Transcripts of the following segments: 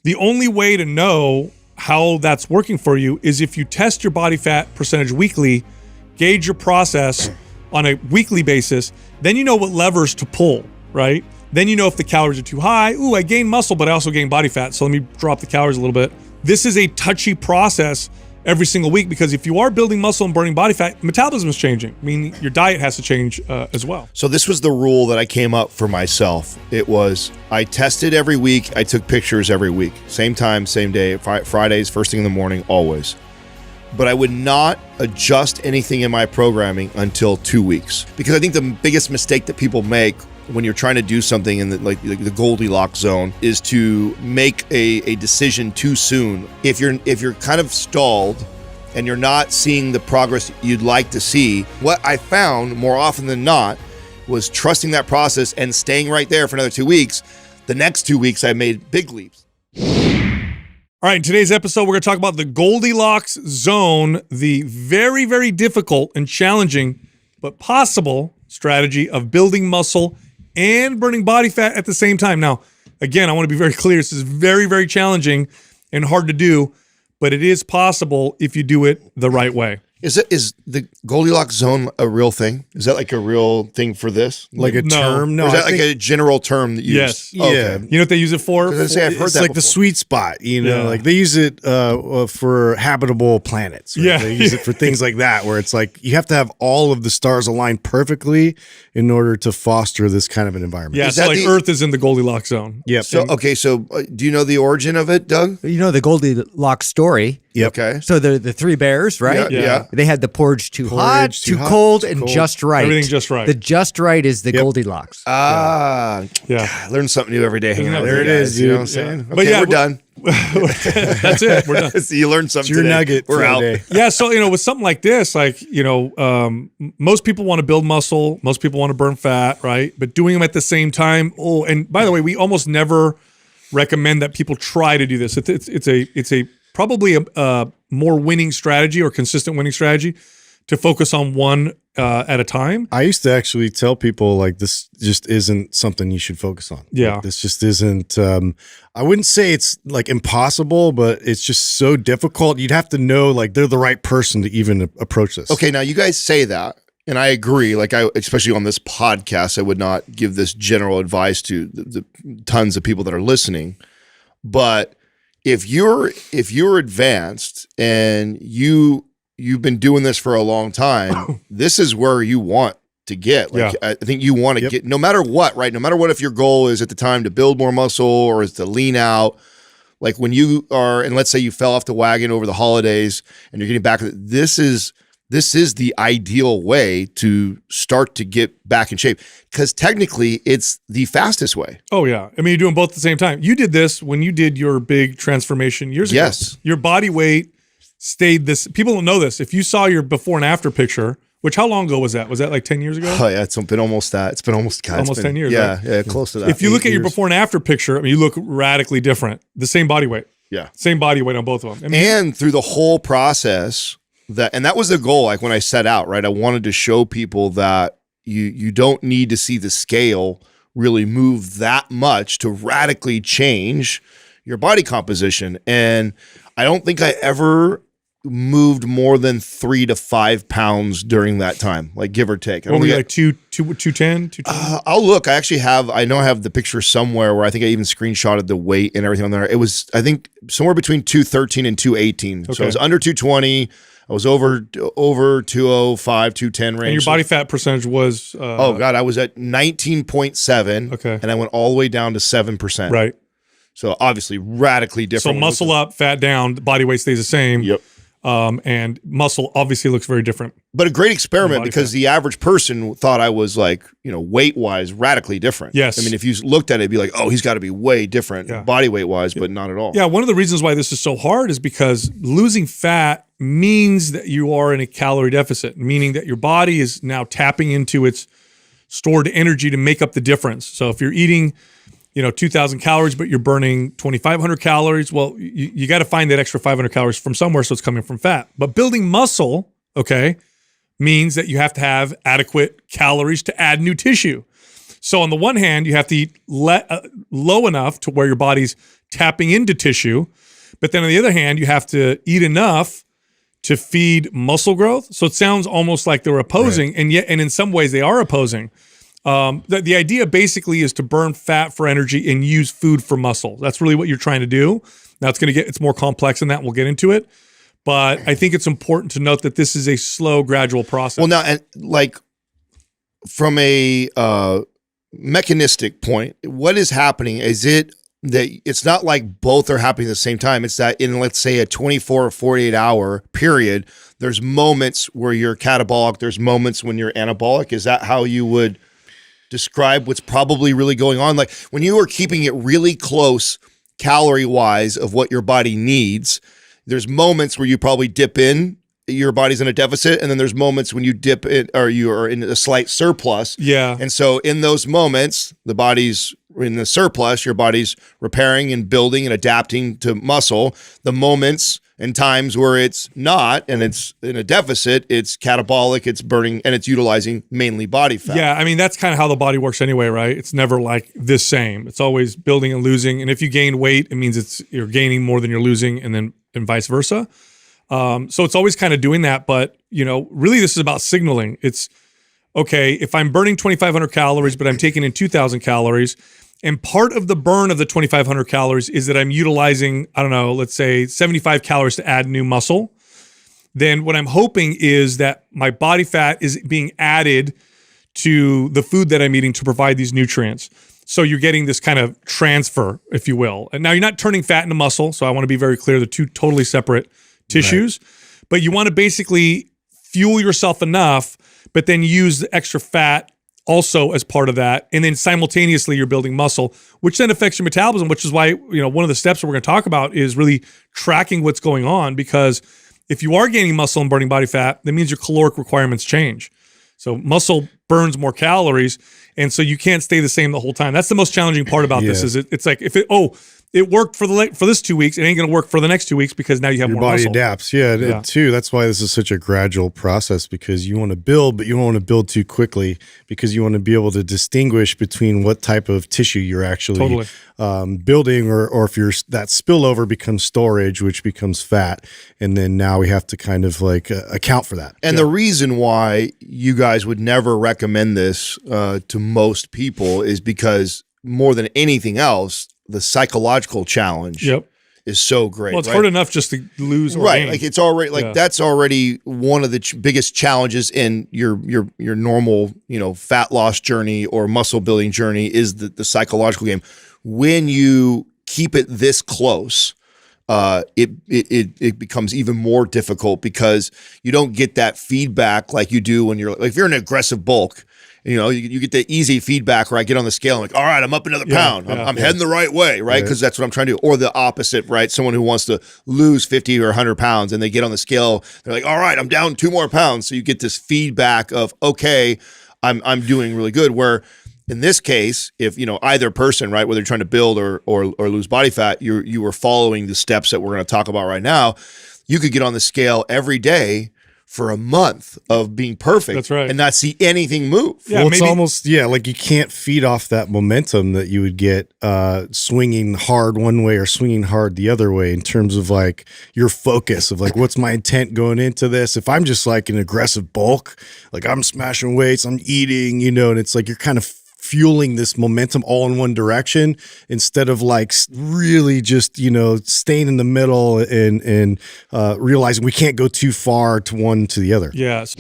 The only way to know how that's working for you is if you test your body fat percentage weekly, gauge your process on a weekly basis, then you know what levers to pull, right? Then you know if the calories are too high. Ooh, I gained muscle, but I also gained body fat, so let me drop the calories a little bit. This is a touchy process every single week, because if you are building muscle and burning body fat, metabolism is changing. I mean, your diet has to change as well. So this was the rule that I came up for myself. It was, I tested every week. I took pictures every week. Same time, same day, Fridays, first thing in the morning, always. But I would not adjust anything in my programming until 2 weeks. Because I think the biggest mistake that people make when you're trying to do something in the Goldilocks zone is to make a decision too soon. If you're kind of stalled and you're not seeing the progress you'd like to see, what I found more often than not was trusting that process and staying right there for another 2 weeks. The next 2 weeks, I made big leaps. All right, in today's episode, we're going to talk about the Goldilocks zone, the very, very difficult and challenging but possible strategy of building muscle and burning body fat at the same time. Now, again, I want to be very clear. This is very, very challenging and hard to do, but it is possible if you do it the right way. Is the Goldilocks zone a real thing? Is that like a real thing for this? Like a term? No, or is that like a general term that you Yes. use? Oh, yeah. okay. You know what they use it for? I've heard it's that like the before. sweet spot, you know, Yeah. like they use it for habitable planets. Right? Yeah. They use it for things like that, where it's like you have to have all of the stars aligned perfectly in order to foster this kind of an environment. Yeah, Is so that like the- Earth is in the Goldilocks zone. Yep. So, okay, so do you know the origin of it, Doug? You know the Goldilocks story. Yep. Okay. So the three bears, right? Yeah. They had the porridge too hot, too too hot, cold, too and cold. just right. Everything just right. The just right is the Goldilocks. Ah, Yeah. I learn something new every day. Hanging out with There you it guys, is, You know dude. what I'm saying? But Okay, yeah, we're done. That's it. We're done. So you learned something It's your today. nugget We're for the out. day. Yeah, so, you know, with something like this, like, you know, most people want to build muscle. Most people want to burn fat, right? But doing them at the same time. Oh, and by the way, we almost never recommend that people try to do this. It's a probably a more winning strategy or consistent winning strategy to focus on one at a time. I used to actually tell people like this just isn't something you should focus on. Yeah. Like, this just isn't, I wouldn't say it's like impossible, but it's just so difficult. You'd have to know like they're the right person to even approach this. Okay, now you guys say that, and I agree. Like especially on this podcast, I would not give this general advice to the tons of people that are listening. But if you're advanced and you've been doing this for a long time, this is where you want to get. Like, Yeah. I think you want to get, no matter what, right? No matter what, if your goal is at the time to build more muscle or is to lean out, like when you are, and let's say you fell off the wagon over the holidays and you're getting back, this is the ideal way to start to get back in shape, because technically it's the fastest way. Oh, yeah. I mean, you're doing both at the same time. You did this when you did your big transformation years ago. Yes. Your body weight stayed this. People don't know this. If you saw your before and after picture, which how long ago was that? Was that like 10 years ago? Oh yeah, it's been almost that. It's been almost, God, it's Almost been- 10 years, Yeah, right? yeah, close to that. If you look at your years. before and after picture, I mean, you look radically different. The same body weight. Yeah. Same body weight on both of them. I mean, And through the whole process, that was the goal. Like when I set out, right, I wanted to show people that you don't need to see the scale really move that much to radically change your body composition. And I don't think I ever moved more than 3 to 5 pounds during that time, like give or take. I what don't were you, think like 210, 220? I'll look. I know I have the picture somewhere where I think I even screenshotted the weight and everything on there. It was, I think, somewhere between 213 and 218. So Okay. I was under 220. I was over 205, 210 range. And your body fat percentage was Oh God, I was at 19.7. Okay. And I went all the way down to 7%. right. So obviously radically So different. muscle up, fat down, the body weight stays the same. Yep. And muscle obviously looks very different. But a great experiment Body because fat. the average person thought I was like, weight wise, radically different. Yes. I mean, if you looked at it, it'd be like, oh, he's got to be way different Yeah. body weight wise, but not at all. Yeah, one of the reasons why this is so hard is because losing fat means that you are in a calorie deficit, meaning that your body is now tapping into its stored energy to make up the difference. So if you're eating, 2,000 calories, but you're burning 2,500 calories, well, you got to find that extra 500 calories from somewhere, so it's coming from fat. But building muscle, okay, means that you have to have adequate calories to add new tissue. So on the one hand, you have to eat low enough to where your body's tapping into tissue. But then on the other hand, you have to eat enough to feed muscle growth. So it sounds almost like they're opposing, and in some ways they are opposing. The idea basically is to burn fat for energy and use food for muscle. That's really what you're trying to do. Now it's more complex than that. We'll get into it. But I think it's important to note that this is a slow, gradual process. Well, now, and like from a mechanistic point, what is happening? Is it that it's not like both are happening at the same time? It's that in, let's say, a 24 or 48 hour period, there's moments where you're catabolic, there's moments when you're anabolic. Is that how you would describe what's probably really going on? Like when you are keeping it really close calorie-wise of what your body needs, there's moments where you probably dip in, your body's in a deficit, and then there's moments when you dip in or you are in a slight surplus. Yeah. And so in those moments, the body's in the surplus, your body's repairing and building and adapting to muscle. The moments and times where it's not and it's in a deficit, it's catabolic, it's burning, and it's utilizing mainly body fat. Yeah, I mean, that's kind of how the body works anyway, right? It's never like the same. It's always building and losing. And if you gain weight, it means you're gaining more than you're losing, and vice versa. So it's always kind of doing that. But, really this is about signaling. It's, okay, if I'm burning 2,500 calories, but I'm taking in 2,000 calories, and part of the burn of the 2,500 calories is that I'm utilizing, I don't know, let's say 75 calories to add new muscle, then what I'm hoping is that my body fat is being added to the food that I'm eating to provide these nutrients. So you're getting this kind of transfer, if you will. And now you're not turning fat into muscle, so I want to be very clear, they're two totally separate tissues. Right. But you want to basically fuel yourself enough, but then use the extra fat also as part of that. And then simultaneously you're building muscle, which then affects your metabolism, which is why, one of the steps that we're going to talk about is really tracking what's going on, because if you are gaining muscle and burning body fat, that means your caloric requirements change. So muscle burns more calories, and so you can't stay the same the whole time. That's the most challenging part about this. Is it's like if it worked for this 2 weeks, it ain't going to work for the next 2 weeks because now you have more muscle. Your body adapts. Yeah, too. That's why this is such a gradual process, because you want to build, but you don't want to build too quickly, because you want to be able to distinguish between what type of tissue you're actually building, or if that spillover becomes storage, which becomes fat. And then now we have to kind of like account for that. And the reason why you guys would never recommend this to most people is because more than anything else, the psychological challenge is so great. Well, it's hard enough just to lose or gain. Like it's already that's already one of the biggest challenges in your normal, fat loss journey or muscle building journey is the psychological game. When you keep it this close, it becomes even more difficult because you don't get that feedback like you do when if you're an aggressive bulk. You get the easy feedback where I get on the scale and all right, I'm up another pound. I'm heading the right way, right? Because that's what I'm trying to do. Or the opposite, right? Someone who wants to lose 50 or 100 pounds and they get on the scale, they're like, all right, I'm down 2 more pounds. So you get this feedback of, okay, I'm doing really good. Where in this case, if either person, right, whether you're trying to build or lose body fat, you are following the steps that we're going to talk about right now, you could get on the scale every day for a month of being perfect. That's right. And not see anything move. Yeah, well, it's almost, like you can't feed off that momentum that you would get swinging hard one way or swinging hard the other way in terms of like your focus of like, what's my intent going into this? If I'm just like an aggressive bulk, like I'm smashing weights, I'm eating, and it's like you're kind of fueling this momentum all in one direction instead of like really just, staying in the middle and realizing we can't go too far to one to the other. Yes.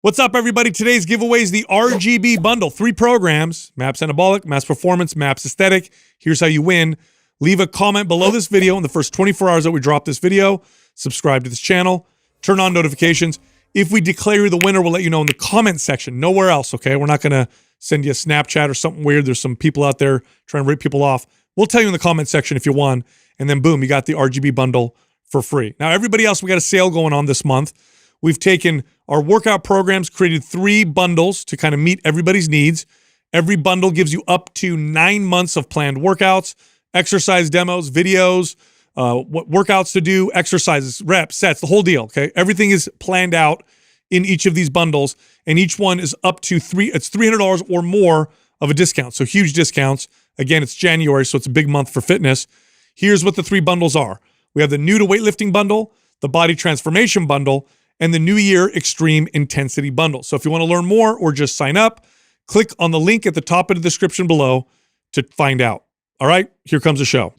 What's up, everybody? Today's giveaway is the RGB bundle. 3 programs, MAPS Anabolic, MAPS Performance, MAPS Aesthetic. Here's how you win. Leave a comment below this video in the first 24 hours that we drop this video. Subscribe to this channel. Turn on notifications. If we declare you the winner, we'll let you know in the comment section. Nowhere else, okay? We're not going to send you a Snapchat or something weird. There's some people out there trying to rip people off. We'll tell you in the comment section if you won, and then boom, you got the RGB bundle for free. Now, everybody else, we got a sale going on this month. We've taken our workout programs, created 3 bundles to kind of meet everybody's needs. Every bundle gives you up to 9 months of planned workouts, exercise demos, videos, what workouts to do, exercises, reps, sets, the whole deal, okay? Everything is planned out in each of these bundles, and each one is up to it's $300 or more of a discount. So huge discounts. Again, it's January, so it's a big month for fitness. Here's what the 3 bundles are. We have the new to weightlifting bundle, the body transformation bundle, and the New Year Extreme Intensity bundle. So if you want to learn more or just sign up, click on the link at the top of the description below to find out. All right, here comes the show.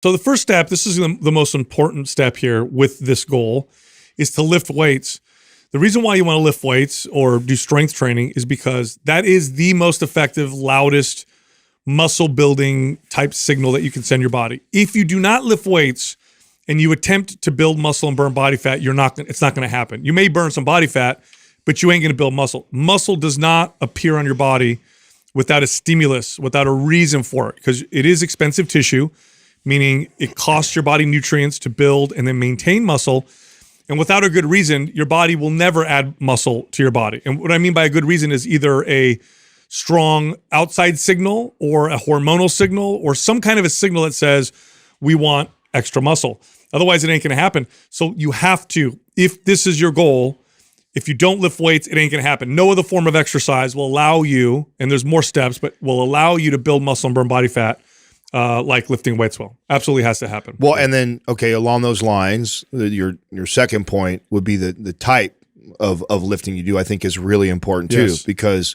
So the first step, this is the most important step here with this goal, is to lift weights. The reason why you want to lift weights or do strength training is because that is the most effective, loudest muscle building type signal that you can send your body. If you do not lift weights and you attempt to build muscle and burn body fat, it's not going to happen. You may burn some body fat, but you ain't going to build muscle. Muscle does not appear on your body without a stimulus, without a reason for it, because it is expensive tissue, meaning it costs your body nutrients to build and then maintain muscle. And without a good reason, your body will never add muscle to your body. And what I mean by a good reason is either a strong outside signal or a hormonal signal or some kind of a signal that says we want extra muscle. Otherwise, it ain't going to happen. So you have to, if this is your goal, if you don't lift weights, it ain't going to happen. No other form of exercise will allow you, and there's more steps, but will allow you to build muscle and burn body fat like lifting weights will. Absolutely has to happen. Well, and then, okay, along those lines, your second point would be the type of lifting you do, I think is really important too, Yes. because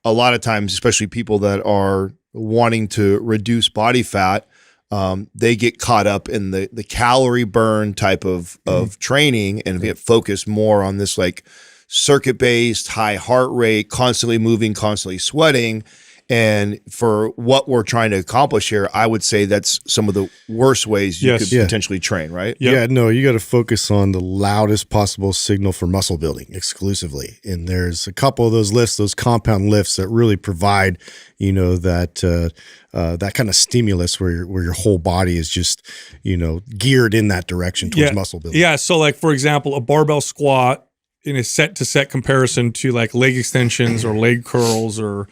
a lot of times, especially people that are wanting to reduce body fat, they get caught up in the calorie burn type of training and get focused more on this like circuit-based, high heart rate, constantly moving, constantly sweating. And for what we're trying to accomplish here, I would say that's some of the worst ways you could potentially train, right? Yep. Yeah, no, you got to focus on the loudest possible signal for muscle building exclusively. And there's a couple of those lifts, those compound lifts that really provide, that that kind of stimulus where your whole body is just, geared in that direction towards muscle building. Yeah. So like, for example, a barbell squat in a set to set comparison to like leg extensions or leg curls or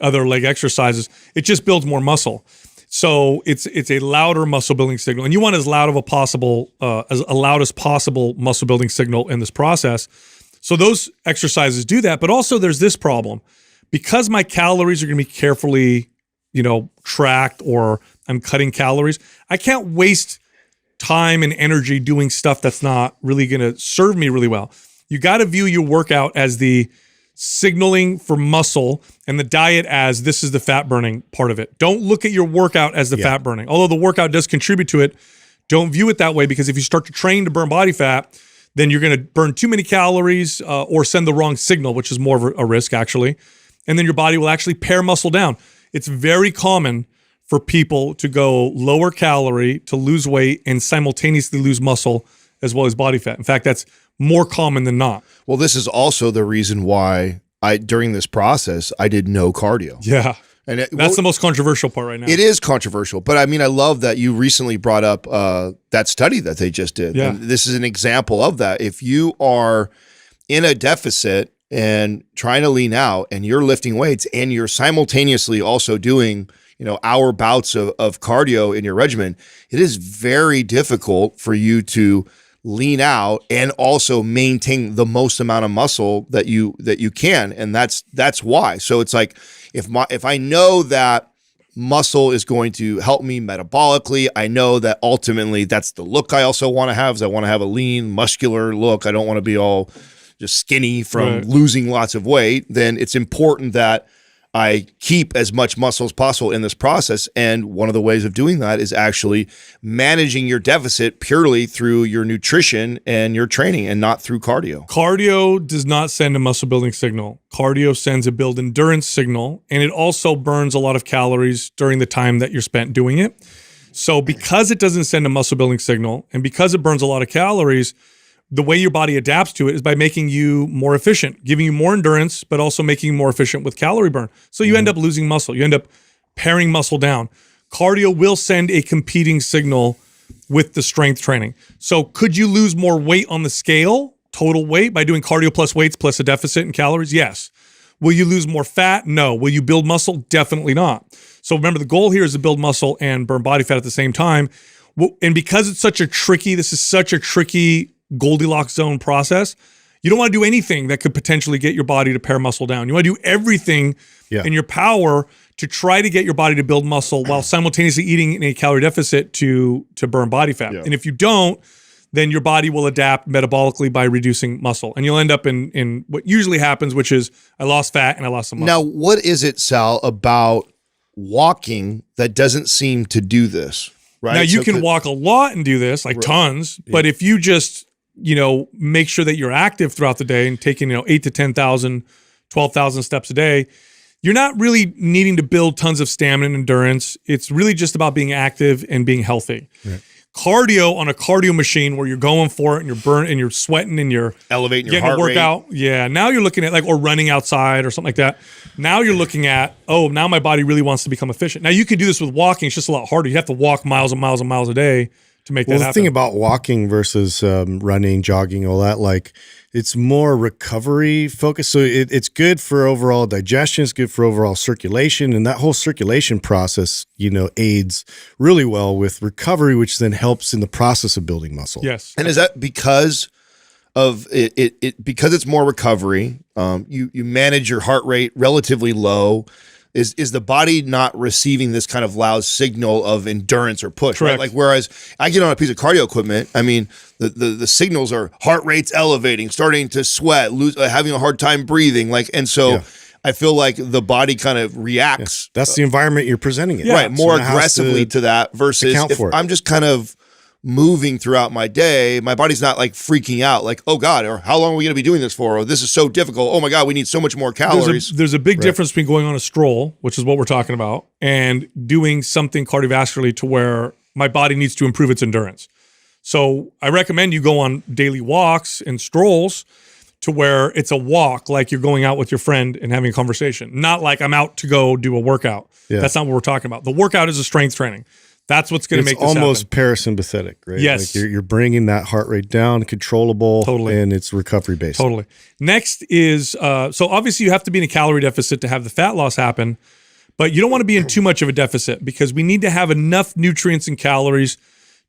other leg exercises, it just builds more muscle. So it's a louder muscle building signal, and you want as loud of a possible, as loud as possible muscle building signal in this process. So those exercises do that, but also there's this problem. Because my calories are going to be carefully, tracked, or I'm cutting calories, I can't waste time and energy doing stuff that's not really going to serve me really well. You got to view your workout as the signaling for muscle and the diet as this is the fat burning part of it. Don't look at your workout as the fat burning. Although the workout does contribute to it, don't view it that way, because if you start to train to burn body fat, then you're going to burn too many calories or send the wrong signal, which is more of a risk actually. And then your body will actually pare muscle down. It's very common for people to go lower calorie to lose weight and simultaneously lose muscle as well as body fat. In fact, that's more common than not. Well, this is also the reason why during this process, I did no cardio. Yeah. And that's the most controversial part right now. It is controversial, but I mean, I love that you recently brought up that study that they just did. Yeah. And this is an example of that. If you are in a deficit and trying to lean out and you're lifting weights and you're simultaneously also doing, hour bouts of cardio in your regimen, it is very difficult for you to lean out and also maintain the most amount of muscle that you can. And that's why. So it's like, if I know that muscle is going to help me metabolically, I know that ultimately that's the look I also want to have, is I want to have a lean, muscular look. I don't want to be all just skinny from losing lots of weight. Then it's important that I keep as much muscle as possible in this process. And one of the ways of doing that is actually managing your deficit purely through your nutrition and your training and not through cardio. Cardio does not send a muscle building signal. Cardio sends a build endurance signal, and it also burns a lot of calories during the time that you're spent doing it. So because it doesn't send a muscle building signal and because it burns a lot of calories, the way your body adapts to it is by making you more efficient, giving you more endurance, but also making you more efficient with calorie burn. So you end up losing muscle. You end up paring muscle down. Cardio will send a competing signal with the strength training. So could you lose more weight on the scale, total weight, by doing cardio plus weights plus a deficit in calories? Yes. Will you lose more fat? No. Will you build muscle? Definitely not. So remember, the goal here is to build muscle and burn body fat at the same time. And because it's such a tricky Goldilocks zone process, you don't want to do anything that could potentially get your body to pare muscle down. You want to do everything in your power to try to get your body to build muscle while simultaneously eating in a calorie deficit to burn body fat. And if you don't, then your body will adapt metabolically by reducing muscle. And you'll end up in what usually happens, which is I lost fat and I lost some muscle. Now, what is it, Sal, about walking that doesn't seem to do this? Right. Now, you can walk a lot and do this, like tons, but if you just, make sure that you're active throughout the day and taking, 8 to 10,000, 12,000 steps a day, you're not really needing to build tons of stamina and endurance. It's really just about being active and being healthy. Right. Cardio on a cardio machine where you're going for it and you're burning and you're sweating and you're elevating your getting heart a workout. rate. Yeah. Now you're looking at or running outside or something like that. Now you're looking at, now my body really wants to become efficient. Now you can do this with walking. It's just a lot harder. You have to walk miles and miles and miles a day to make that happen. The thing about walking versus running, jogging, all that, it's more recovery focused. So it's good for overall digestion. It's good for overall circulation. And that whole circulation process, aids really well with recovery, which then helps in the process of building muscle. Yes. And is that because of it because it's more recovery? You manage your heart rate relatively low. Is the body not receiving this kind of loud signal of endurance or push? Correct. Right? Whereas I get on a piece of cardio equipment, I mean, the signals are heart rate's elevating, starting to sweat, having a hard time breathing, and so I feel like the body kind of reacts. That's the environment you're presenting it. Right, more aggressively to that versus if I'm just kind of moving throughout my day, my body's not freaking out, oh God, or how long are we going to be doing this for? Or this is so difficult. Oh my God, we need so much more calories. There's a big difference between going on a stroll, which is what we're talking about, and doing something cardiovascularly to where my body needs to improve its endurance. So I recommend you go on daily walks and strolls to where it's a walk, like you're going out with your friend and having a conversation, not like I'm out to go do a workout. Yeah. That's not what we're talking about. The workout is a strength training. That's what's going to make this almost happen. Parasympathetic, right? Yes. You're bringing that heart rate down, controllable, and it's recovery based. Totally. Next is, so obviously you have to be in a calorie deficit to have the fat loss happen, but you don't want to be in too much of a deficit because we need to have enough nutrients and calories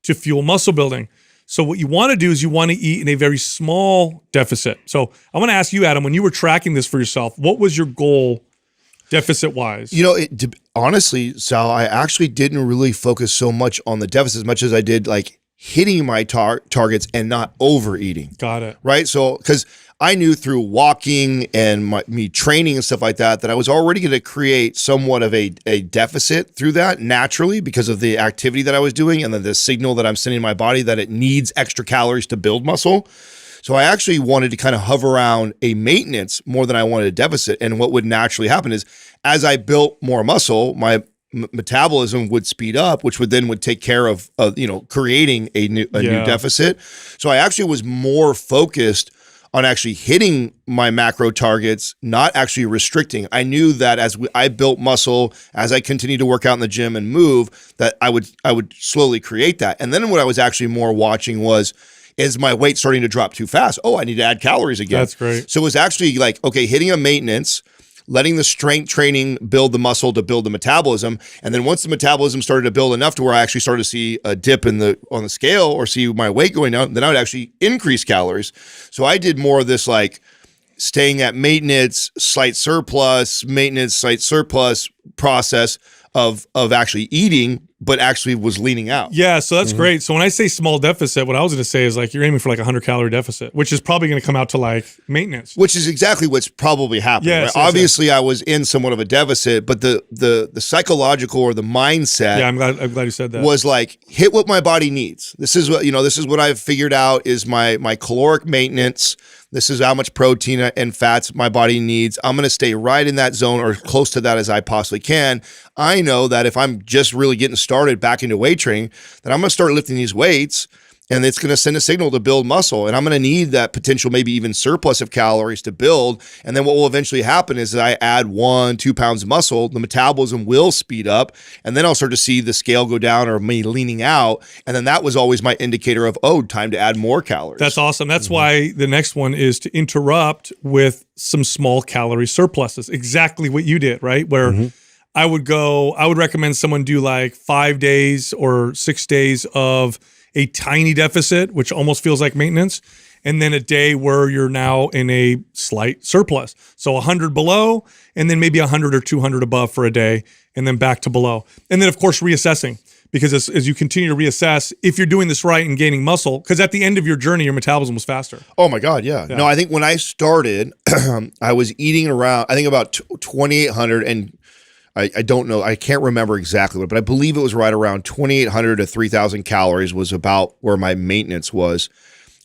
to fuel muscle building. So what you want to do is you want to eat in a very small deficit. So I want to ask you, Adam, when you were tracking this for yourself, what was your goal deficit-wise? Honestly, Sal, I actually didn't really focus so much on the deficit as much as I did hitting my targets and not overeating. Got it. Right? So, because I knew through walking and me training and stuff like that I was already going to create somewhat of a deficit through that naturally because of the activity that I was doing and then the signal that I'm sending my body that it needs extra calories to build muscle. So I actually wanted to kind of hover around a maintenance more than I wanted a deficit. And what would naturally happen is as I built more muscle, my metabolism would speed up, which would take care of creating a new deficit. So I actually was more focused on actually hitting my macro targets, not actually restricting. I knew that as I built muscle, as I continued to work out in the gym and move, that I would slowly create that. And then what I was actually more watching was, is my weight starting to drop too fast? Oh, I need to add calories again. That's great. So it was actually hitting a maintenance, letting the strength training build the muscle to build the metabolism. And then once the metabolism started to build enough to where I actually started to see a dip on the scale or see my weight going down, then I would actually increase calories. So I did more of this staying at maintenance, slight surplus process of actually eating, but actually was leaning out. Yeah, so that's great. So when I say small deficit, what I was going to say is you're aiming for a 100 calorie deficit, which is probably going to come out to maintenance. Which is exactly what's probably happening. Yes, right? yes, Obviously, I was in somewhat of a deficit, but the psychological or the mindset. Yeah, I'm glad you said that. Was hit what my body needs. This is what I've figured out is my caloric maintenance. This is how much protein and fats my body needs. I'm going to stay right in that zone or close to that as I possibly can. I know that if I'm just really getting started back into weight training, that I'm going to start lifting these weights and it's going to send a signal to build muscle. And I'm going to need that potential, maybe even surplus of calories to build. And then what will eventually happen is that I add 1-2 pounds of muscle, the metabolism will speed up. And then I'll start to see the scale go down or me leaning out. And then that was always my indicator of, time to add more calories. That's awesome. That's why the next one is to interrupt with some small calorie surpluses. Exactly what you did, right? Where I would recommend someone do 5 days or 6 days of a tiny deficit, which almost feels like maintenance. and then a day where you're now in a slight surplus. So 100 below, and then maybe 100 or 200 above for a day, and then back to below. And then, of course, reassessing. Because as you continue to reassess, if you're doing this right and gaining muscle, because at the end of your journey, your metabolism was faster. Oh my God, yeah. No, I think when I started, I was eating around, I think about 2,800, and I don't know, I can't remember exactly, but I believe it was right around 2,800 to 3,000 calories was about where my maintenance was.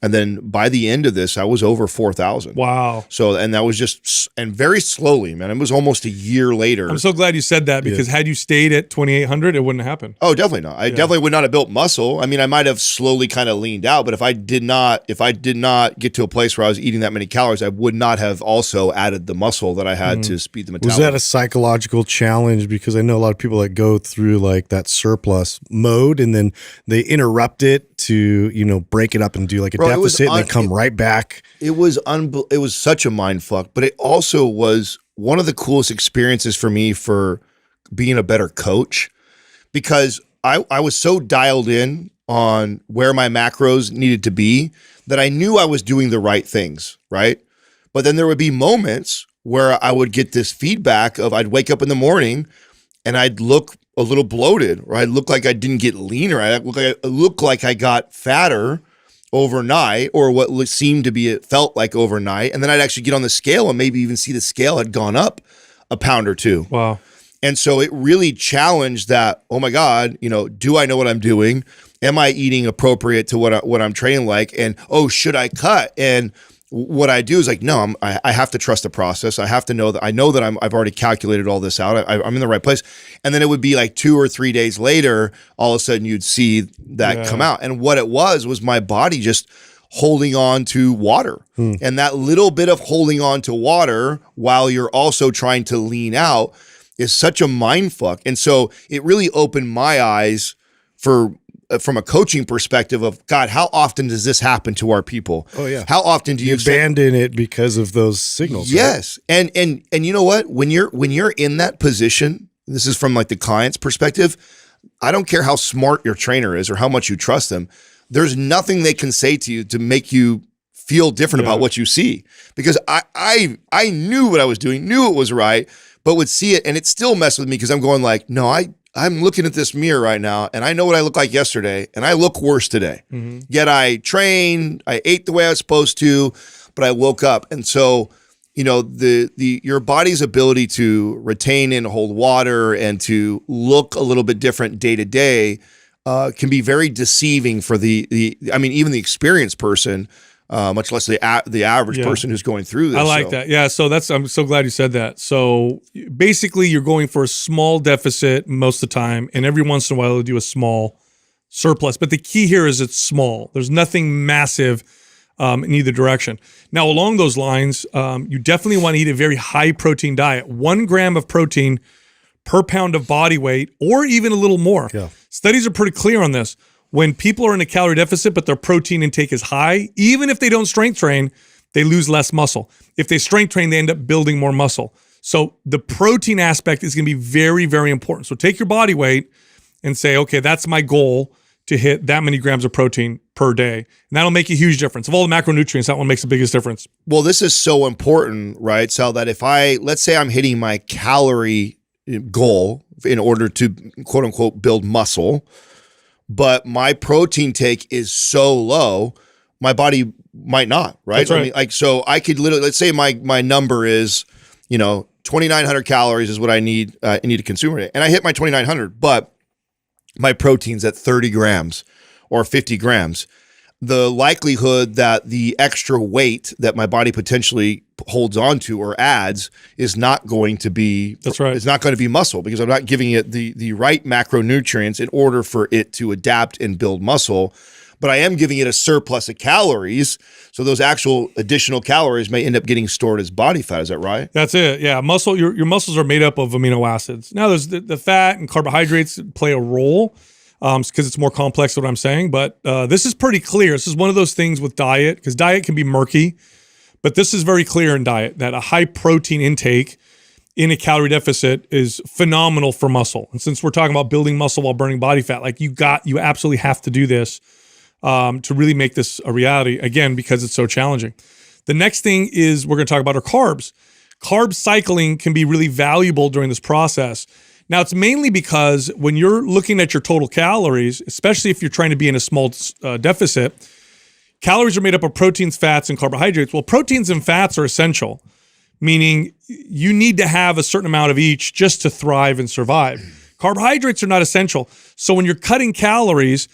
And then by the end of this, I was over 4,000. Wow. So, and that was just, and very slowly, man. It was almost a year later. I'm so glad you said that, because had you stayed at 2,800, it wouldn't happen. Oh, definitely not. I definitely would not have built muscle. I mean, I might have slowly kind of leaned out, but if I did not get to a place where I was eating that many calories, I would not have also added the muscle that I had to speed the metabolism. Was that a psychological challenge? Because I know a lot of people that go through like that surplus mode and then they interrupt it to, you know, break it up and do like a deficit and then come right back. It was such a mind fuck, but it also was one of the coolest experiences for me for being a better coach, because I was so dialed in on where my macros needed to be that I knew I was doing the right things, right? But then there would be moments where I would get this feedback of, I'd wake up in the morning and I'd look a little bloated, or I'd look like I didn't get leaner. I look like I got fatter overnight, or what seemed to be, it felt like overnight. And then I'd actually get on the scale and maybe even see the scale had gone up a pound or two. Wow. And so it really challenged that, oh my God, you know, do I know what I'm doing? Am I eating appropriate to what I'm training like? And, oh, should I cut? And what I do is like, no, I have to trust the process. I have to know that I've already calculated all this out. I'm in the right place. And then it would be like 2 or 3 days later, all of a sudden you'd see that come out. And what it was my body just holding on to water. And that little bit of holding on to water while you're also trying to lean out is such a mind fuck. And so it really opened my eyes from a coaching perspective of, God, how often does this happen to our people? Oh yeah. How often do you abandon it because of those signals? Yes. Right? And you know what? When you're in that position, this is from like the client's perspective, I don't care how smart your trainer is or how much you trust them. There's nothing they can say to you to make you feel different about what you see. Because I knew what I was doing, knew it was right, but would see it and it still messed with me, because I'm going like, no, I'm looking at this mirror right now and I know what I look like yesterday and I look worse today. Yet I trained, I ate the way I was supposed to, but I woke up. And so, you know, your body's ability to retain and hold water and to look a little bit different day to day can be very deceiving for even the experienced person, much less the average person who's going through this. I like that. Yeah. So I'm so glad you said that. So basically you're going for a small deficit most of the time, and every once in a while you'll do a small surplus. But the key here is it's small. There's nothing massive in either direction. Now, along those lines, you definitely want to eat a very high protein diet. 1 gram of protein per pound of body weight, or even a little more. Yeah. Studies are pretty clear on this. When people are in a calorie deficit, but their protein intake is high, even if they don't strength train, they lose less muscle. If they strength train, they end up building more muscle. So the protein aspect is going to be very, very important. So take your body weight and say, okay, that's my goal, to hit that many grams of protein per day. And that'll make a huge difference. Of all the macronutrients, that one makes the biggest difference. Well, this is so important, right? So that let's say I'm hitting my calorie goal in order to quote unquote build muscle, but my protein take is so low, my body might not, right? That's right. I mean, like, so I could literally, let's say my number is, 2,900 calories is what I need to consume a day. And I hit my 2,900, but my protein's at 30 grams or 50 grams. The likelihood that the extra weight that my body potentially holds on to or adds is not going to be, that's right. It's not going to be muscle, because I'm not giving it the right macronutrients in order for it to adapt and build muscle. But I am giving it a surplus of calories. So those actual additional calories may end up getting stored as body fat. Is that right? That's it. Yeah. Muscle, your muscles are made up of amino acids. Now there's the fat and carbohydrates play a role, because it's more complex than what I'm saying. But this is pretty clear. This is one of those things with diet, because diet can be murky, but this is very clear in diet that a high protein intake in a calorie deficit is phenomenal for muscle. And since we're talking about building muscle while burning body fat, like you absolutely have to do this to really make this a reality, again, because it's so challenging. The next thing is we're going to talk about our carbs. Carb cycling can be really valuable during this process. Now, it's mainly because when you're looking at your total calories, especially if you're trying to be in a small deficit, calories are made up of proteins, fats, and carbohydrates. Well, proteins and fats are essential, meaning you need to have a certain amount of each just to thrive and survive. Carbohydrates are not essential. So when you're cutting calories,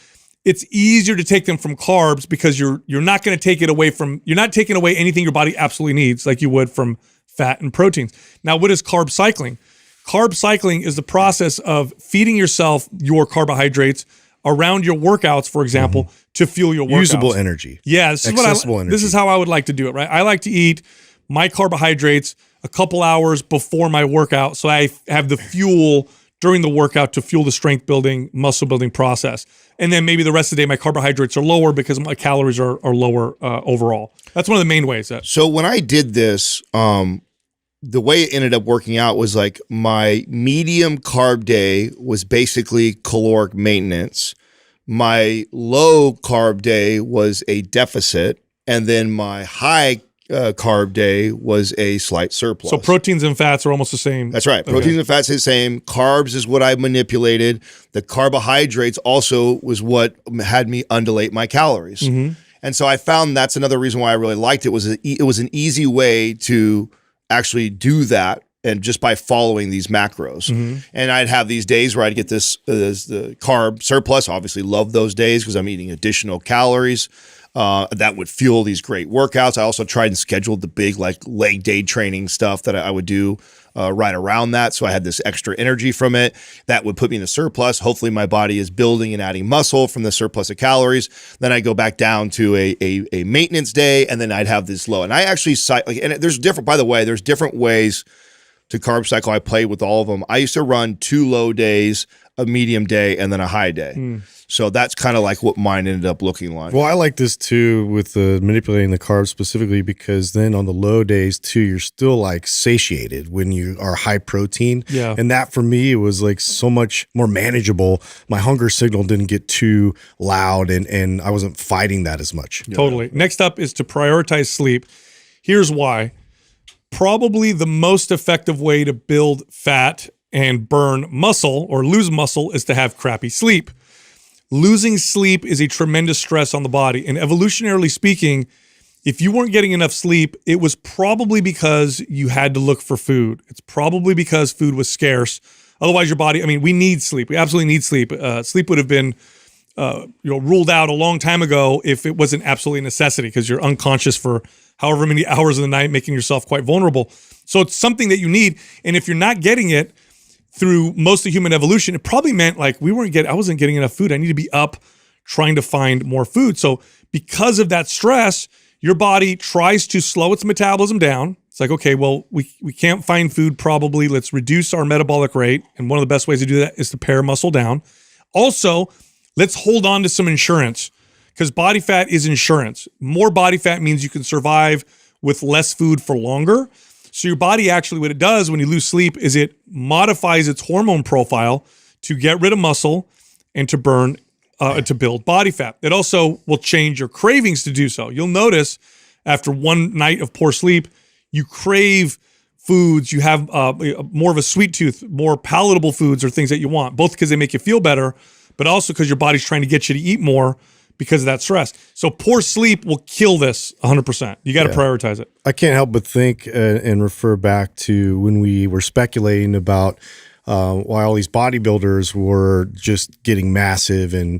it's easier to take them from carbs because you're not going to take it away from, you're not taking away anything your body absolutely needs like you would from fat and proteins. Now, what is carb cycling? Carb cycling is the process of feeding yourself your carbohydrates around your workouts, for example, to fuel your workouts. Usable energy. Yeah, this is how I would like to do it, right? I like to eat my carbohydrates a couple hours before my workout so I have the fuel during the workout to fuel the strength building, muscle building process. And then maybe the rest of the day, my carbohydrates are lower because my calories are lower overall. That's one of the main ways. So when I did this, the way it ended up working out was like my medium carb day was basically caloric maintenance. My low carb day was a deficit. And then my high carb day was a slight surplus. So proteins and fats are almost the same. That's right. Proteins and fats are the same. Carbs is what I manipulated. The carbohydrates also was what had me undulate my calories. And so I found that's another reason why I really liked it. It was an easy way to actually do that, and just by following these macros. And I'd have these days where I'd get the carb surplus. Obviously love those days because I'm eating additional calories. That would fuel these great workouts. I also tried and scheduled the big like leg day training stuff that I would do right around that. So I had this extra energy from it that would put me in a surplus. Hopefully my body is building and adding muscle from the surplus of calories. Then I go back down to a maintenance day, and then I'd have this low. And I actually, and there's different, by the way, there's different ways to carb cycle. I played with all of them. I used to run 2 low days, a medium day, and then a high day. So that's kind of like what mine ended up looking like. Well, I like this too with the manipulating the carbs specifically because then on the low days too, you're still like satiated when you are high protein. Yeah. And that for me, it was like so much more manageable. My hunger signal didn't get too loud and I wasn't fighting that as much. Totally. Next up is to prioritize sleep. Here's why. Probably the most effective way to build fat and burn muscle or lose muscle is to have crappy sleep. Losing sleep is a tremendous stress on the body. And evolutionarily speaking, if you weren't getting enough sleep, it was probably because you had to look for food. It's probably because food was scarce. Otherwise, your body, I mean, we need sleep. We absolutely need sleep. Sleep would have been ruled out a long time ago if it wasn't absolutely a necessity because you're unconscious for however many hours of the night, making yourself quite vulnerable. So it's something that you need. And if you're not getting it, through most of human evolution, it probably meant like I wasn't getting enough food. I need to be up trying to find more food. So because of that stress, your body tries to slow its metabolism down. It's like, okay, well, we can't find food probably. Let's reduce our metabolic rate. And one of the best ways to do that is to pare muscle down. Also, let's hold on to some insurance because body fat is insurance. More body fat means you can survive with less food for longer. So your body actually, what it does when you lose sleep is it modifies its hormone profile to get rid of muscle and to burn, to build body fat. It also will change your cravings to do so. You'll notice after one night of poor sleep, you crave foods, you have more of a sweet tooth, more palatable foods or things that you want, both because they make you feel better, but also because your body's trying to get you to eat more because of that stress. So poor sleep will kill this 100%. You got to prioritize it. I can't help but think and refer back to when we were speculating about why all these bodybuilders were just getting massive and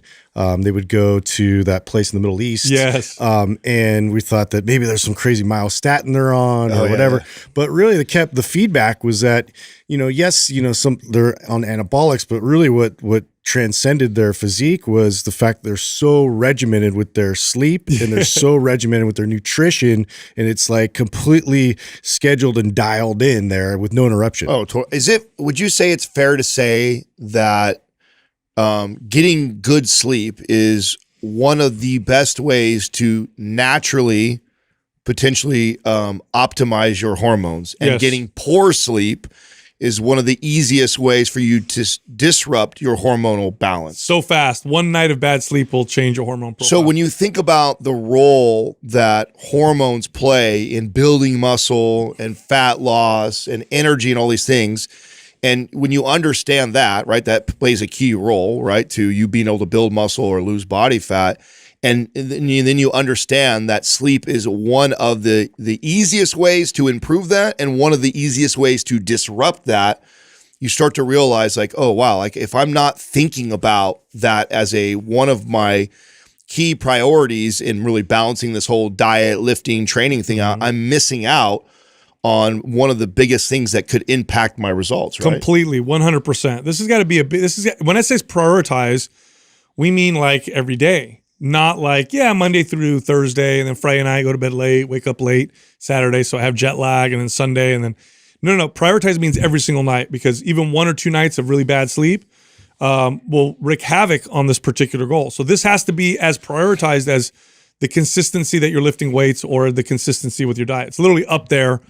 they would go to that place in the Middle East. Yes. And we thought that maybe there's some crazy myostatin they're on or whatever. Yeah. But really the feedback was that, yes, they're on anabolics, but really what transcended their physique was the fact they're so regimented with their sleep and they're so regimented with their nutrition, and it's like completely scheduled and dialed in there with no interruption. Would you say it's fair to say that getting good sleep is one of the best ways to naturally potentially optimize your hormones, and getting poor sleep is one of the easiest ways for you to disrupt your hormonal balance. So fast. One night of bad sleep will change your hormone profile. So when you think about the role that hormones play in building muscle and fat loss and energy and all these things, and when you understand that, right, that plays a key role, right, to you being able to build muscle or lose body fat. And then you understand that sleep is one of the easiest ways to improve that and one of the easiest ways to disrupt that. You start to realize like, oh, wow, like if I'm not thinking about that as one of my key priorities in really balancing this whole diet, lifting, training thing out, I'm missing out on one of the biggest things that could impact my results, right? Completely, 100%. This has got to be when I say prioritize, we mean like every day. Not like, Monday through Thursday, and then Friday night, go to bed late, wake up late, Saturday, so I have jet lag, and then Sunday, and then, no, prioritize means every single night, because even 1 or 2 nights of really bad sleep will wreak havoc on this particular goal. So this has to be as prioritized as the consistency that you're lifting weights or the consistency with your diet. It's literally up there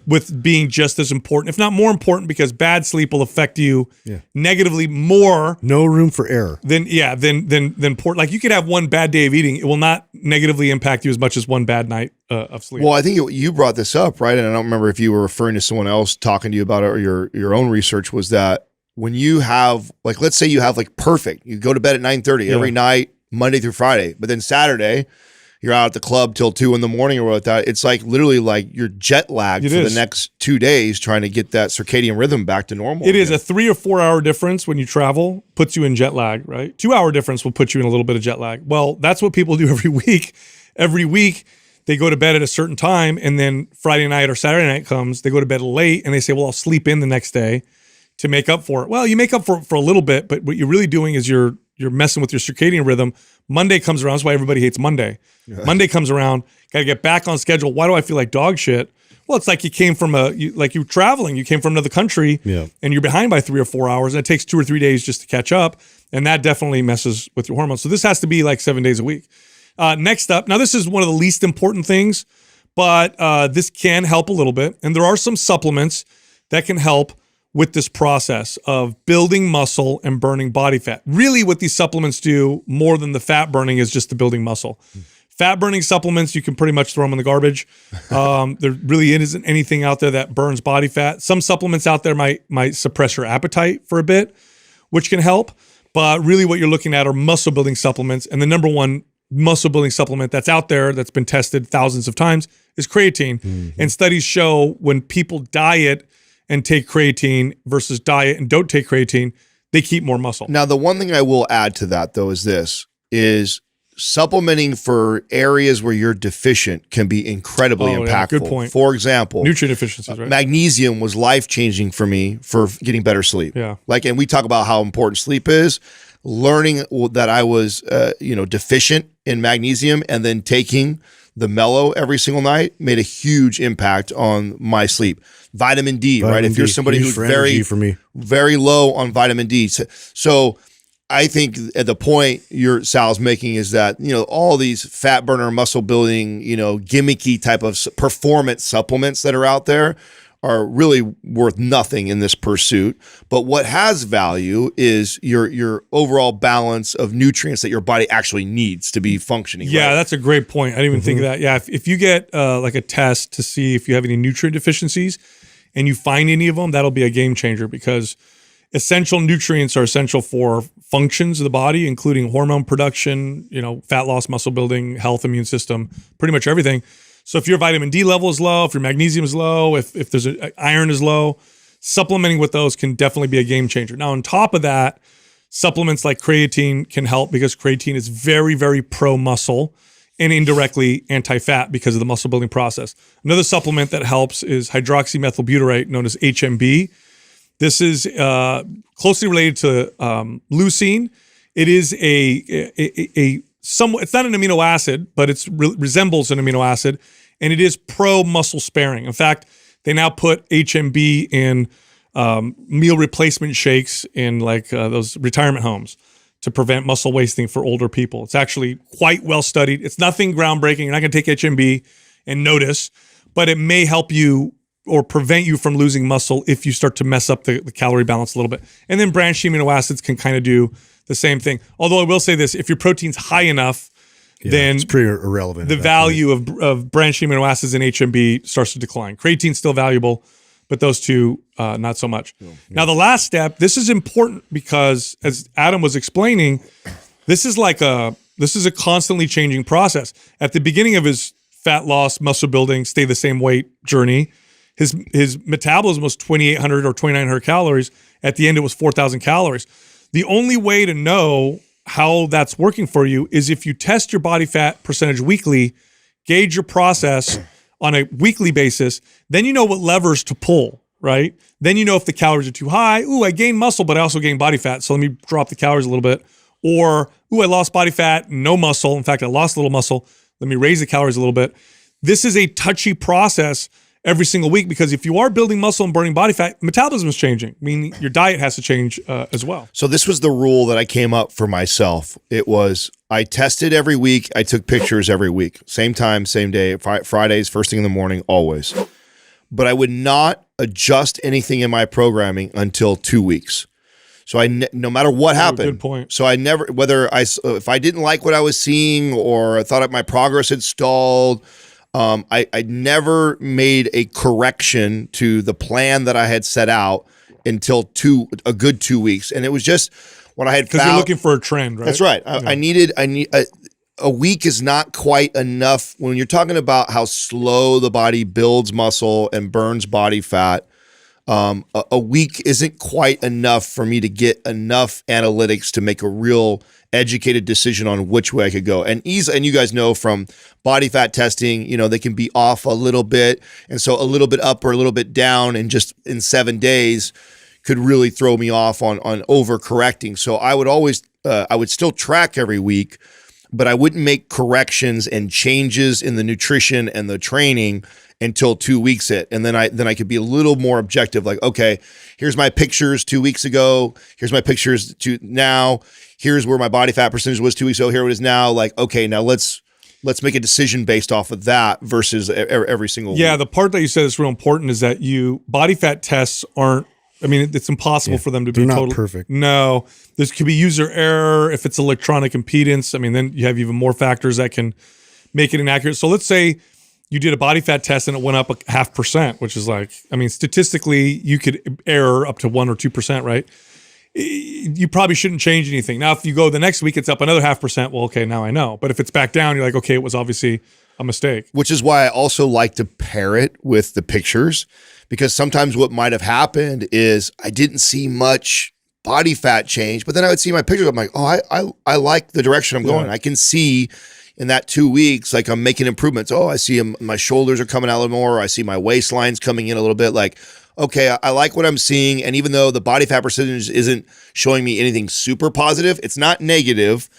with being just as important, if not more important, because bad sleep will affect you negatively more. No room for error. Than poor. Like you could have one bad day of eating, it will not negatively impact you as much as one bad night of sleep. Well, I think you brought this up, right? And I don't remember if you were referring to someone else talking to you about it or your own research was that when you have, like, let's say you have like perfect, you go to bed at 9:30 every night, Monday through Friday, but then Saturday, you're out at the club till 2 a.m. or whatever like that. It's like literally like you're jet lagged for the next 2 days trying to get that circadian rhythm back to normal. It is a 3 or 4 hour difference when you travel, puts you in jet lag, right? 2 hour difference will put you in a little bit of jet lag. Well, that's what people do every week. Every week they go to bed at a certain time, and then Friday night or Saturday night comes, they go to bed late, and they say, well, I'll sleep in the next day to make up for it. Well, you make up for it for a little bit, but what you're really doing is you're messing with your circadian rhythm. Monday comes around. That's why everybody hates Monday. Yeah. Monday comes around. Got to get back on schedule. Why do I feel like dog shit? Well, it's like you came from like you were traveling. You came from another country, and you're behind by 3 or 4 hours, and it takes 2 or 3 days just to catch up, and that definitely messes with your hormones. So this has to be like 7 days a week. Next up, now this is one of the least important things, but this can help a little bit, and there are some supplements that can help with this process of building muscle and burning body fat. Really what these supplements do more than the fat burning is just the building muscle. Fat burning supplements, you can pretty much throw them in the garbage. There really isn't anything out there that burns body fat. Some supplements out there might suppress your appetite for a bit, which can help. But really what you're looking at are muscle building supplements. And the number one muscle building supplement that's out there that's been tested thousands of times is creatine. Mm-hmm. And studies show when people diet and take creatine versus diet and don't take creatine, they keep more muscle. Now, the one thing I will add to that, though, is supplementing for areas where you're deficient can be incredibly impactful. Yeah, good point. For example, nutrient deficiencies, right? Magnesium was life-changing for me for getting better sleep. Yeah. And we talk about how important sleep is. Learning that I was, deficient in magnesium and then taking the mellow every single night made a huge impact on my sleep. Vitamin D, right? If you're somebody who's very low on vitamin D. So I think at the point Sal's making is that, all these fat burner, muscle building, gimmicky type of performance supplements that are out there are really worth nothing in this pursuit. But what has value is your overall balance of nutrients that your body actually needs to be functioning. Yeah, right? That's a great point. I didn't even think of that. Yeah, if you get like a test to see if you have any nutrient deficiencies and you find any of them, that'll be a game changer, because essential nutrients are essential for functions of the body, including hormone production, fat loss, muscle building, health, immune system, pretty much everything. So if your vitamin D level is low, if your magnesium is low, if there's iron is low, supplementing with those can definitely be a game changer. Now, on top of that, supplements like creatine can help, because creatine is very, very pro-muscle and indirectly anti-fat because of the muscle building process. Another supplement that helps is hydroxymethylbutyrate, known as HMB. This is closely related to leucine. It is it's not an amino acid, but it resembles an amino acid, and it is pro-muscle sparing. In fact, they now put HMB in meal replacement shakes in those retirement homes to prevent muscle wasting for older people. It's actually quite well studied. It's nothing groundbreaking. You're not going to take HMB and notice, but it may help you or prevent you from losing muscle if you start to mess up the calorie balance a little bit. And then branched amino acids can kind of do the same thing. Although I will say this, if your protein's high enough, then it's pretty irrelevant. The value of branched amino acids and HMB starts to decline. Creatine's still valuable, but those two, not so much. Yeah. Now, the last step, this is important because as Adam was explaining, this is a constantly changing process. At the beginning of his fat loss, muscle building, stay the same weight journey, his metabolism was 2,800 or 2,900 calories. At the end, it was 4,000 calories. The only way to know how that's working for you is if you test your body fat percentage weekly, gauge your process on a weekly basis, then you know what levers to pull, right? Then you know if the calories are too high. Ooh, I gained muscle, but I also gained body fat. So let me drop the calories a little bit. Or, ooh, I lost body fat, no muscle. In fact, I lost a little muscle. Let me raise the calories a little bit. This is a touchy process every single week because if you are building muscle and burning body fat, metabolism is changing, meaning your diet has to change as well. So this was the rule that I came up for myself. It was I tested every week. I took pictures every week. Same time, same day, Fridays, first thing in the morning, always. But I would not adjust anything in my programming until 2 weeks. So no matter what happened. Good point. So I never, if I didn't like what I was seeing or I thought my progress had stalled, I never made a correction to the plan that I had set out until a good 2 weeks. And it was just what I had found. Because you're looking for a trend, right? That's right. A week is not quite enough. When you're talking about how slow the body builds muscle and burns body fat, a week isn't quite enough for me to get enough analytics to make a real educated decision on which way I could go. And you guys know from body fat testing, they can be off a little bit. And so a little bit up or a little bit down and just in 7 days could really throw me off on overcorrecting. So I would still track every week, but I wouldn't make corrections and changes in the nutrition and the training until 2 weeks and then I could be a little more objective, like, okay, here's my pictures 2 weeks ago, here's my pictures to now, here's where my body fat percentage was 2 weeks ago, here it is now, like, okay, now let's make a decision based off of that versus every single week. The part that you said is real important is that body fat tests aren't, it's impossible for them to be not perfect. No, this could be user error. If it's electronic impedance, then you have even more factors that can make it inaccurate. So let's say you did a body fat test and it went up 0.5%, which is statistically you could error up to 1 or 2%, right? You probably shouldn't change anything. Now, if you go the next week, it's up another 0.5%. Well, okay, now I know. But if it's back down, you're like, okay, it was obviously a mistake. Which is why I also like to pair it with the pictures, because sometimes what might have happened is I didn't see much body fat change, but then I would see my pictures. I'm like, oh, I like the direction I'm going. I can see in that 2 weeks, like I'm making improvements. Oh, I see my shoulders are coming out a little more. Or I see my waistline's coming in a little bit. Like, okay, I like what I'm seeing. And even though the body fat percentage isn't showing me anything super positive, it's not negative.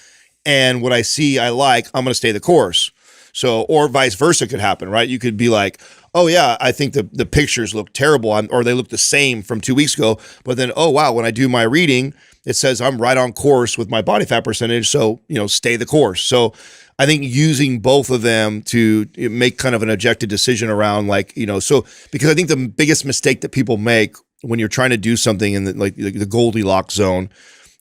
And what I see, I'm going to stay the course. So, or vice versa could happen, right? You could be like, oh yeah, I think the pictures look terrible, or they look the same from 2 weeks ago. But then, oh wow, when I do my reading, it says I'm right on course with my body fat percentage. So, stay the course. So I think using both of them to make kind of an objective decision around because I think the biggest mistake that people make when you're trying to do something in the Goldilocks zone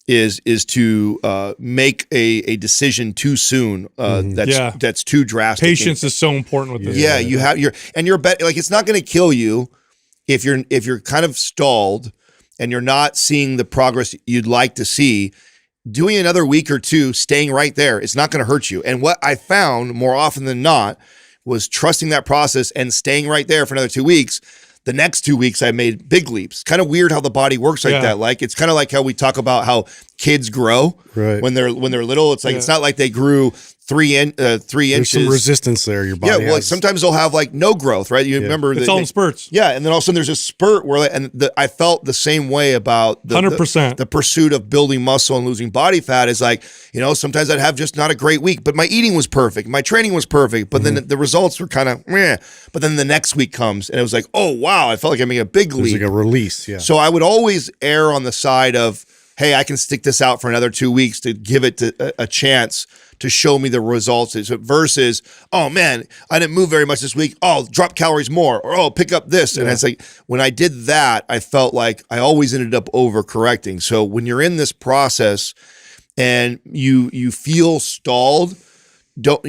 is to make a decision too soon. That's too drastic. Patience is so important with this. Yeah, you have your bet. Like, it's not going to kill you if you're kind of stalled and you're not seeing the progress you'd like to see. Doing another week or two, staying right there, it's not going to hurt you. And what I found more often than not was trusting that process and staying right there for another 2 weeks. The next 2 weeks, I made big leaps. Kind of weird how the body works like that. Like, it's kind of like how we talk about how kids grow when they're little. It's like it's not like they grew 3 inches. There's some resistance there. Your body. Well, sometimes they'll have no growth, right? You remember it's all in spurts. Yeah, and then all of a sudden there's a spurt where, I felt the same way about 100%. The pursuit of building muscle and losing body fat is sometimes I'd have just not a great week, but my eating was perfect, my training was perfect, but then the results were kind of meh. But then the next week comes and it was like, oh wow, I felt like I made a big leap. There's like a release. Yeah. So I would always err on the side of hey, I can stick this out for another 2 weeks to give it a chance to show me the results versus, oh man, I didn't move very much this week. Oh, drop calories more, or oh, pick up this. And it's like, when I did that, I felt like I always ended up overcorrecting. So when you're in this process and you feel stalled, don't,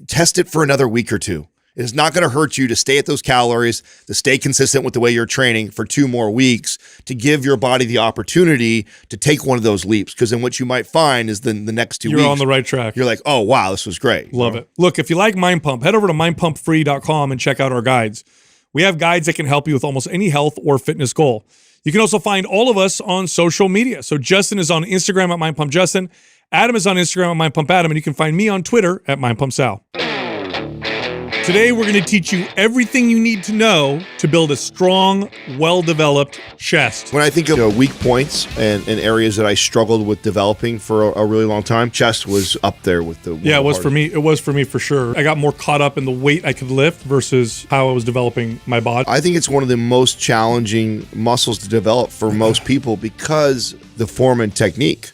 test it for another week or two. It's not going to hurt you to stay at those calories, to stay consistent with the way you're training for 2 more weeks, to give your body the opportunity to take one of those leaps. Because then what you might find is then the next 2 weeks, you're on the right track. You're like, oh, wow, this was great. Love it. Look, if you like Mind Pump, head over to mindpumpfree.com and check out our guides. We have guides that can help you with almost any health or fitness goal. You can also find all of us on social media. So Justin is on Instagram at mindpumpjustin. Adam is on Instagram at mindpumpAdam. And you can find me on Twitter at mindpumpsal. Today, we're going to teach you everything you need to know to build a strong, well-developed chest. When I think of weak points and areas that I struggled with developing for a really long time, chest was up there with the Yeah, it was for me. It was for me for sure. I got more caught up in the weight I could lift versus how I was developing my body. I think it's one of the most challenging muscles to develop for most people because the form and technique.